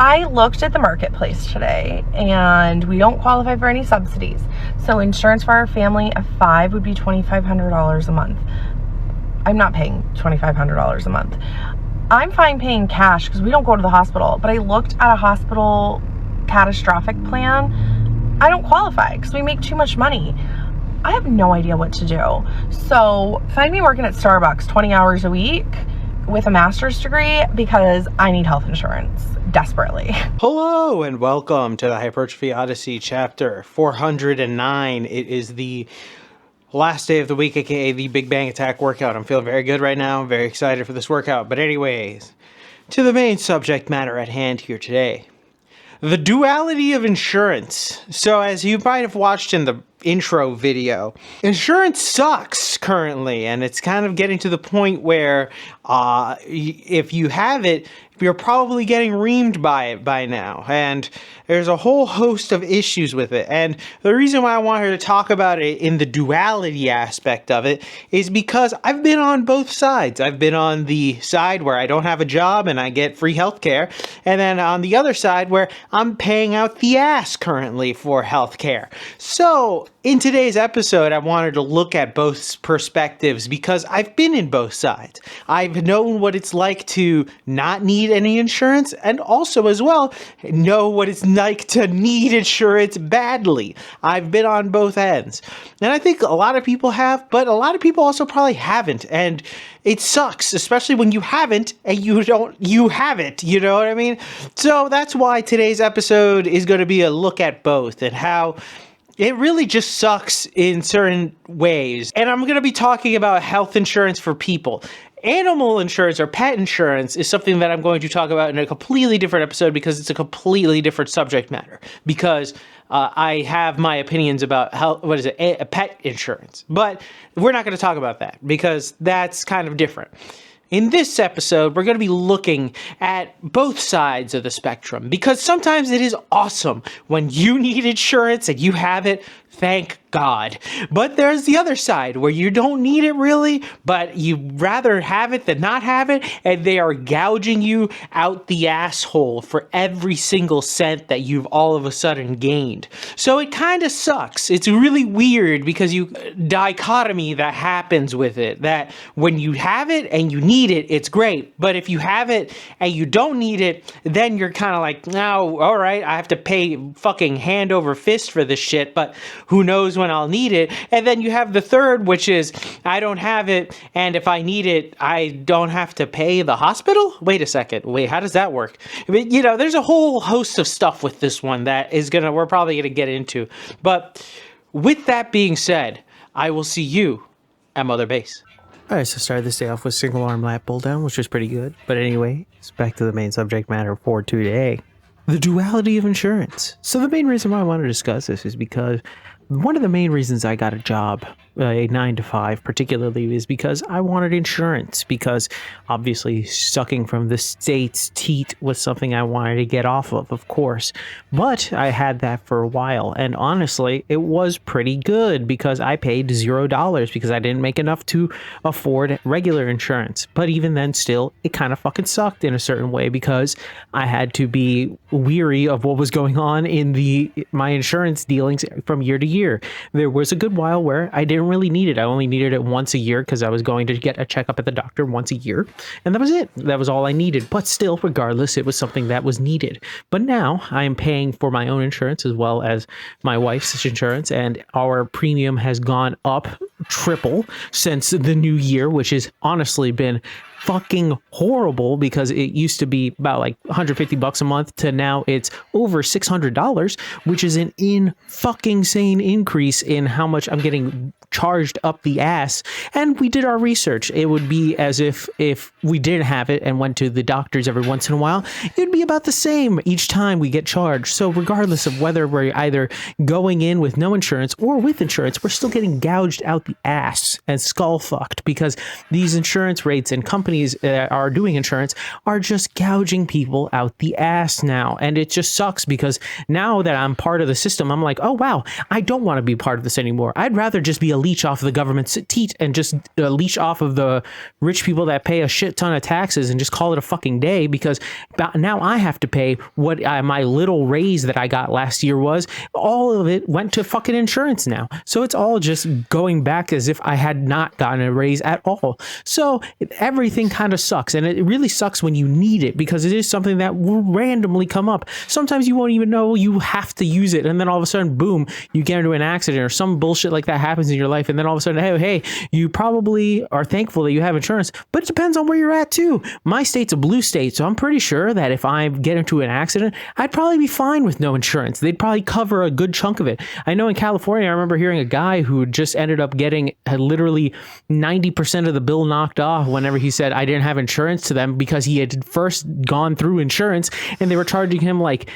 I looked at the marketplace today, and we don't qualify for any subsidies. So insurance for our family of 5 would be $2,500 a month. I'm not paying $2,500 a month. I'm fine paying cash because we don't go to the hospital, but I looked at a hospital catastrophic plan. I don't qualify because we make too much money. I have no idea what to do. So find me working at Starbucks 20 hours a week with a master's degree because I need health insurance desperately. Hello and welcome to the Hypertrophy Odyssey chapter 409. It is the last day of the week, aka the Big Bang Attack workout. I'm feeling very good right now. I'm very excited for this workout. But anyways, to the main subject matter at hand here today. The duality of insurance. So as you might have watched in the intro video, insurance sucks currently, and it's kind of getting to the point where if you have it, you're probably getting reamed by it by now, and there's a whole host of issues with it. And the reason why I wanted to talk about it in the duality aspect of it is because I've been on both sides. I've been on the side where I don't have a job and I get free healthcare, and then on the other side where I'm paying out the ass currently for healthcare. So in today's episode, I wanted to look at both perspectives because I've been in both sides. I've known what it's like to not need any insurance, and also as well know what it's like to need insurance badly. I've been on both ends, and I think a lot of people have, but a lot of people also probably haven't, and it sucks, especially when you haven't and you have it, you know what I mean? So that's why today's episode is going to be a look at both and how it really just sucks in certain ways. And I'm going to be talking about health insurance for people. Animal insurance or pet insurance is something that I'm going to talk about in a completely different episode because it's a completely different subject matter. Because I have my opinions about pet insurance. But we're not going to talk about that because that's kind of different. In this episode, we're going to be looking at both sides of the spectrum because sometimes it is awesome when you need insurance and you have it. Thank God. But there's the other side where you don't need it really, but you'd rather have it than not have it, and they are gouging you out the asshole for every single cent that you've all of a sudden gained. So it kind of sucks. It's really weird because dichotomy that happens with it, that when you have it and you need it, it's great. But if you have it and you don't need it, then you're kind of like, no, all right, I have to pay fucking hand over fist for this shit, but who knows when I'll need it. And then you have the third, which is I don't have it, and if I need it, I don't have to pay the hospital? Wait a second. Wait, how does that work? I mean, you know, there's a whole host of stuff with this one that we're probably going to get into. But with that being said, I will see you at Mother Base. All right, so started this day off with single arm lat pull down, which was pretty good. But anyway, it's back to the main subject matter for today. The duality of insurance. So the main reason why I want to discuss this is because one of the main reasons I got a job, a 9-to-5 particularly, is because I wanted insurance, because obviously sucking from the state's teat was something I wanted to get off of course. But I had that for a while, and honestly, it was pretty good because I paid $0 because I didn't make enough to afford regular insurance. But even then still, it kind of fucking sucked in a certain way because I had to be weary of what was going on in my insurance dealings from year to year. There was a good while where I didn't really need it. I only needed it once a year because I was going to get a checkup at the doctor once a year, and that was it. That was all I needed. But still, regardless, it was something that was needed. But now I am paying for my own insurance as well as my wife's insurance, and our premium has gone up triple since the new year, which has honestly been fucking horrible because it used to be about like $150 a month to now it's over $600, which is an fucking insane increase in how much I'm getting charged up the ass. And we did our research. It would be as if we didn't have it and went to the doctors every once in a while, it would be about the same each time we get charged. So regardless of whether we're either going in with no insurance or with insurance, we're still getting gouged out the ass and skull fucked because these insurance rates and companies companies that are doing insurance are just gouging people out the ass now. And it just sucks because now that I'm part of the system, I'm like, oh, wow, I don't want to be part of this anymore. I'd rather just be a leech off of the government's teat and just leech off of the rich people that pay a shit ton of taxes and just call it a fucking day, because now I have to pay what my little raise that I got last year was. All of it went to fucking insurance now. So it's all just going back as if I had not gotten a raise at all. So everything kind of sucks. And it really sucks when you need it, because it is something that will randomly come up. Sometimes you won't even know you have to use it. And then all of a sudden, boom, you get into an accident or some bullshit like that happens in your life. And then all of a sudden, hey, you probably are thankful that you have insurance, but it depends on where you're at too. My state's a blue state, so I'm pretty sure that if I get into an accident, I'd probably be fine with no insurance. They'd probably cover a good chunk of it. I know in California, I remember hearing a guy who just ended up getting literally 90% of the bill knocked off whenever he said I didn't have insurance to them, because he had first gone through insurance and they were charging him like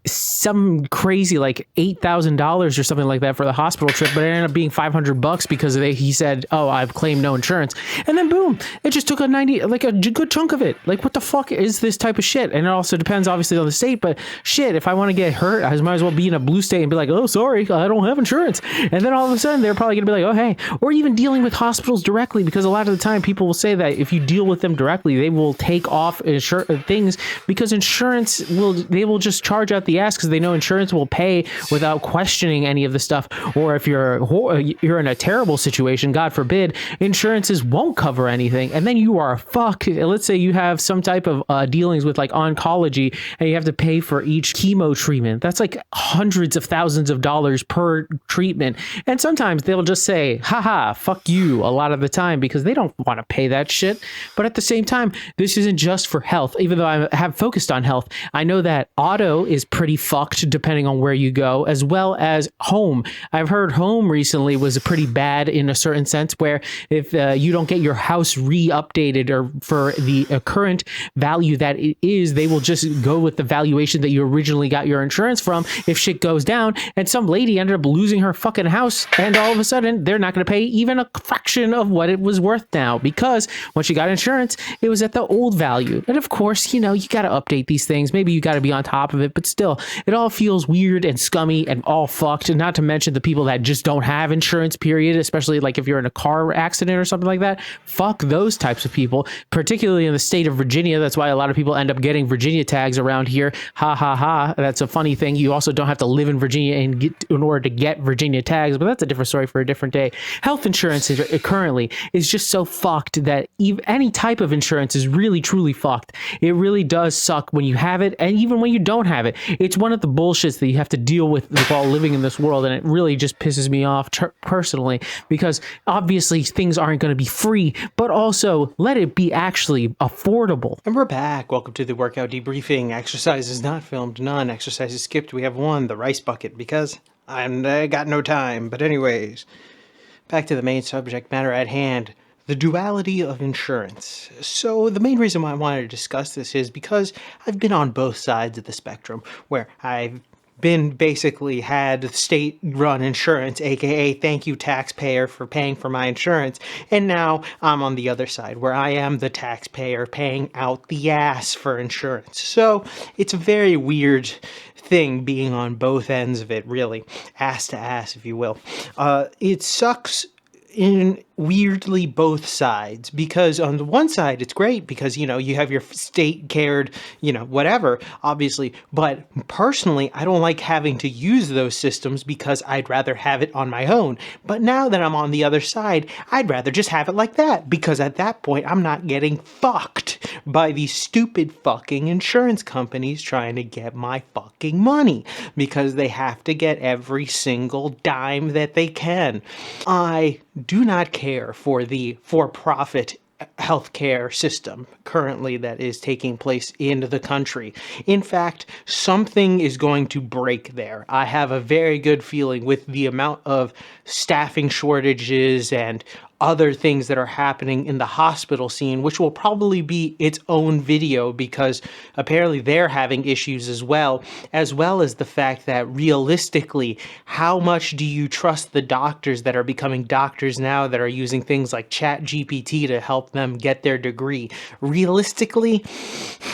some crazy like $8,000 or something like that for the hospital trip, but it ended up being $500 because he said, oh, I've claimed no insurance. And then boom, it just took a good chunk of it. Like, what the fuck is this type of shit? And it also depends obviously on the state, but shit, if I want to get hurt, I might as well be in a blue state and be like, oh, sorry, I don't have insurance. And then all of a sudden they're probably gonna be like, oh, hey, or even dealing with hospitals directly, because a lot of the time people will say that if you deal with them directly, they will take off things, because insurance they will just charge out the ass because they know insurance will pay without questioning any of the stuff. Or if you're in a terrible situation, God forbid, insurances won't cover anything, and then you are fucked. Let's say you have some type of dealings with like oncology and you have to pay for each chemo treatment. That's like hundreds of thousands of dollars per treatment. And sometimes they'll just say, haha, fuck you, a lot of the time, because they don't want to pay that shit. But at the same time, this isn't just for health. Even though I have focused on health, I know that auto is pretty fucked depending on where you go, as well as home. I've heard home recently was pretty bad in a certain sense, where if you don't get your house re-updated or for the current value that it is, they will just go with the valuation that you originally got your insurance from if shit goes down. And some lady ended up losing her fucking house, and all of a sudden they're not going to pay even a fraction of what it was worth now, because when she got insurance, it was at the old value. And of course, you got to update these things. Maybe you got to be on top of it, but still, it all feels weird and scummy and all fucked. And not to mention the people that just don't have insurance, period, especially like if you're in a car accident or something like that. Fuck those types of people, particularly in the state of Virginia. That's why a lot of people end up getting Virginia tags around here. Ha ha ha. That's a funny thing. You also don't have to live in Virginia in order to get Virginia tags, but that's a different story for a different day. Health insurance currently is just so fucked that any type of insurance is really truly fucked. It really does suck when you have it, and even when you don't have it. It's one of the bullshits that you have to deal with while living in this world, and it really just pisses me off personally, because obviously things aren't going to be free, but also let it be actually affordable. And we're back. Welcome to the workout debriefing. Exercises not filmed, none. Exercises skipped. We have one, the rice bucket, because I got no time. But anyways, back to the main subject matter at hand. The duality of insurance. So the main reason why I wanted to discuss this is because I've been on both sides of the spectrum, where I've been basically had state-run insurance, aka thank you taxpayer for paying for my insurance, and now I'm on the other side where I am the taxpayer paying out the ass for insurance. So it's a very weird thing being on both ends of it, really, ass to ass, if you will. It sucks in weirdly both sides, because on the one side it's great because you have your state cared whatever, obviously, but personally I don't like having to use those systems because I'd rather have it on my own. But now that I'm on the other side, I'd rather just have it like that, because at that point I'm not getting fucked by these stupid fucking insurance companies trying to get my fucking money, because they have to get every single dime that they can. I do not care for the for-profit healthcare system currently that is taking place in the country. In fact, something is going to break there. I have a very good feeling with the amount of staffing shortages and other things that are happening in the hospital scene, which will probably be its own video because apparently they're having issues as well as the fact that realistically, how much do you trust the doctors that are becoming doctors now that are using things like Chat GPT to help them get their degree? Realistically,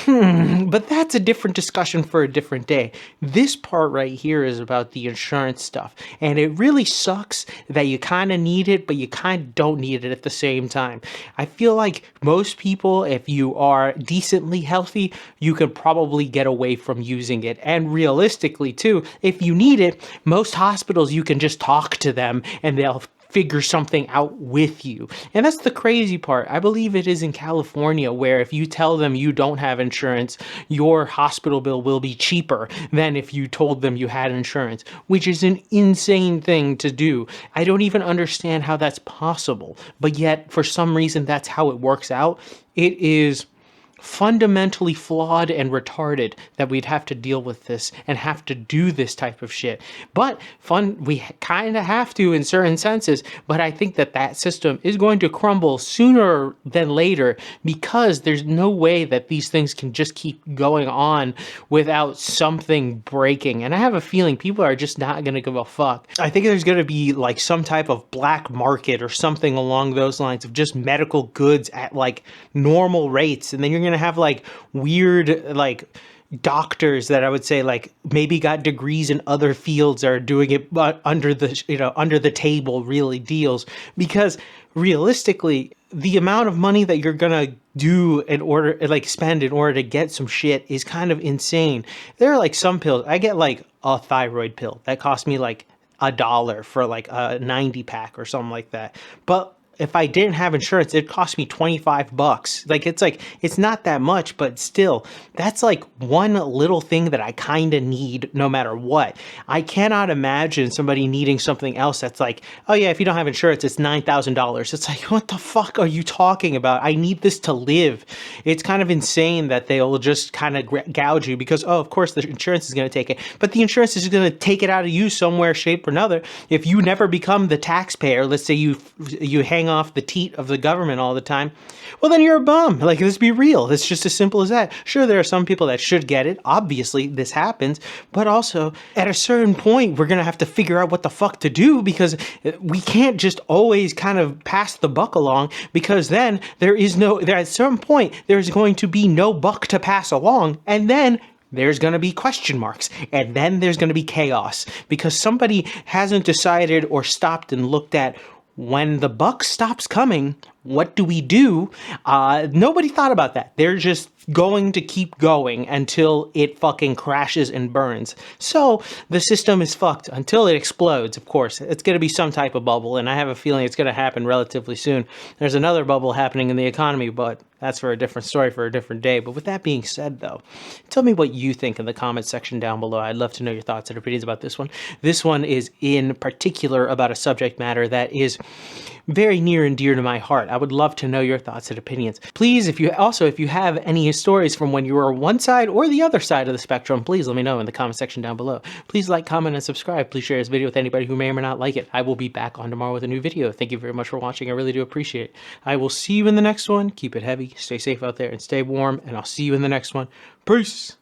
but that's a different discussion for a different day. This part right here is about the insurance stuff, and it really sucks that you kind of need it, but you kind of don't need it at the same time. I feel like most people, if you are decently healthy, you could probably get away from using it. And realistically too, if you need it, most hospitals, you can just talk to them and they'll figure something out with you. And that's the crazy part. I believe it is in California where if you tell them you don't have insurance, your hospital bill will be cheaper than if you told them you had insurance, which is an insane thing to do. I don't even understand how that's possible, but yet for some reason that's how it works out. It is fundamentally flawed and retarded that we'd have to deal with this and have to do this type of shit. But we kind of have to in certain senses, but I think that system is going to crumble sooner than later because there's no way that these things can just keep going on without something breaking. And I have a feeling people are just not going to give a fuck. I think there's going to be like some type of black market or something along those lines of just medical goods at like normal rates, and then you're going to have like weird like doctors that I would say like maybe got degrees in other fields are doing it but under the table really deals, because realistically the amount of money that you're gonna spend in order to get some shit is kind of insane. There are like some pills. I get like a thyroid pill that costs me like $1 for like a 90 pack or something like that, but if I didn't have insurance, it'd cost me $25. Like, it's not that much, but still, that's like one little thing that I kind of need no matter what. I cannot imagine somebody needing something else that's like, oh yeah, if you don't have insurance, it's $9,000. It's like, what the fuck are you talking about? I need this to live. It's kind of insane that they'll just kind of gouge you because, oh, of course the insurance is going to take it, but the insurance is going to take it out of you somewhere, shape or another. If you never become the taxpayer, let's say you hang off the teat of the government all the time, well then you're a bum. Like, let's be real. It's just as simple as that. Sure, there are some people that should get it. Obviously this happens, but also at a certain point we're gonna have to figure out what the fuck to do, because we can't just always kind of pass the buck along, because then at some point there's going to be no buck to pass along, and then there's going to be question marks, and then there's going to be chaos because somebody hasn't decided or stopped and looked at, when the buck stops coming, what do we do? Nobody thought about that. They're just going to keep going until it fucking crashes and burns. So the system is fucked until it explodes. Of course, it's going to be some type of bubble, and I have a feeling it's going to happen relatively soon. There's another bubble happening in the economy, but that's for a different story for a different day. But with that being said, though, tell me what you think in the comment section down below. I'd love to know your thoughts and opinions about this one. This one is in particular about a subject matter that is very near and dear to my heart. I would love to know your thoughts and opinions. Please, if you have any stories from when you were one side or the other side of the spectrum, please let me know in the comment section down below. Please like, comment, and subscribe. Please share this video with anybody who may or may not like it. I will be back on tomorrow with a new video. Thank you very much for watching. I really do appreciate it. I will see you in the next one. Keep it heavy, stay safe out there, and stay warm, and I'll see you in the next one. Peace!